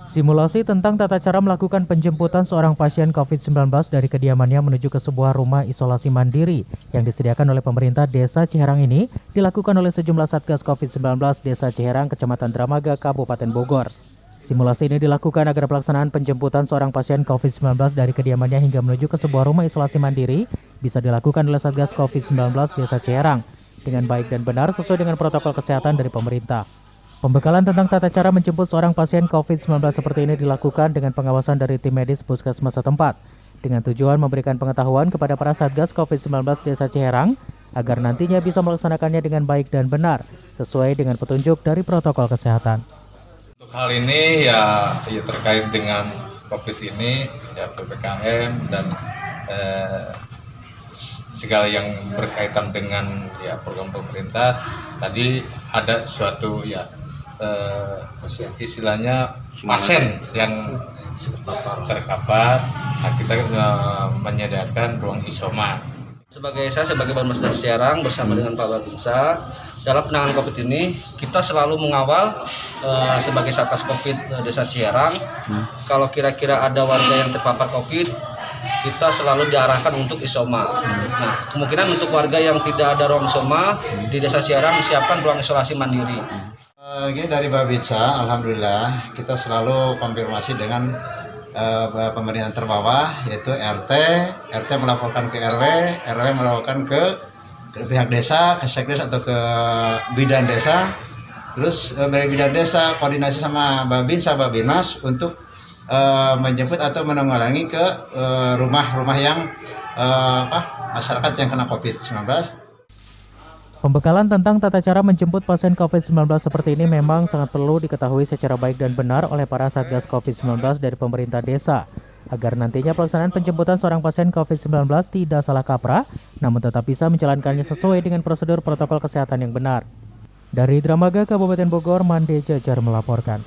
Simulasi tentang tata cara melakukan penjemputan seorang pasien COVID-19 dari kediamannya menuju ke sebuah rumah isolasi mandiri yang disediakan oleh pemerintah Desa Ciherang ini dilakukan oleh sejumlah Satgas COVID-19 Desa Ciherang, Kecamatan Dramaga, Kabupaten Bogor. Simulasi ini dilakukan agar pelaksanaan penjemputan seorang pasien COVID-19 dari kediamannya hingga menuju ke sebuah rumah isolasi mandiri bisa dilakukan oleh Satgas COVID-19 Desa Ciherang dengan baik dan benar sesuai dengan protokol kesehatan dari pemerintah. Pembekalan tentang tata cara menjemput seorang pasien COVID-19 seperti ini dilakukan dengan pengawasan dari tim medis puskesmas setempat, dengan tujuan memberikan pengetahuan kepada para Satgas COVID-19 Desa Ciherang agar nantinya bisa melaksanakannya dengan baik dan benar, sesuai dengan petunjuk dari protokol kesehatan. Untuk hal ini ya terkait dengan COVID ini, ya PPKM dan segala yang berkaitan dengan program pemerintah, tadi ada suatu istilahnya pasien yang terkapar. Nah, kita menyediakan ruang isoman. Saya sebagai Banmas Desa Ciherang bersama dengan Pak Babinsa dalam penanganan COVID ini kita selalu mengawal sebagai Satgas COVID Desa Ciherang. Kalau kira-kira ada warga yang terpapar COVID, kita selalu diarahkan untuk isoma. Nah, kemungkinan untuk warga yang tidak ada ruang isoma di Desa Ciherang disiapkan ruang isolasi mandiri. Gini dari Babinsa, alhamdulillah kita selalu konfirmasi dengan pemerintahan terbawah, yaitu RT melaporkan ke RW melaporkan ke pihak desa, ke sekdes atau ke bidan desa. Terus dari bidan desa koordinasi sama Babinsa, Babinmas untuk menjemput atau menanggulangi ke rumah-rumah yang masyarakat yang kena COVID-19. Pembekalan tentang tata cara menjemput pasien COVID-19 seperti ini memang sangat perlu diketahui secara baik dan benar oleh para Satgas COVID-19 dari pemerintah desa, agar nantinya pelaksanaan penjemputan seorang pasien COVID-19 tidak salah kaprah, namun tetap bisa menjalankannya sesuai dengan prosedur protokol kesehatan yang benar. Dari Dramaga, Kabupaten Bogor, Mande Jajar melaporkan.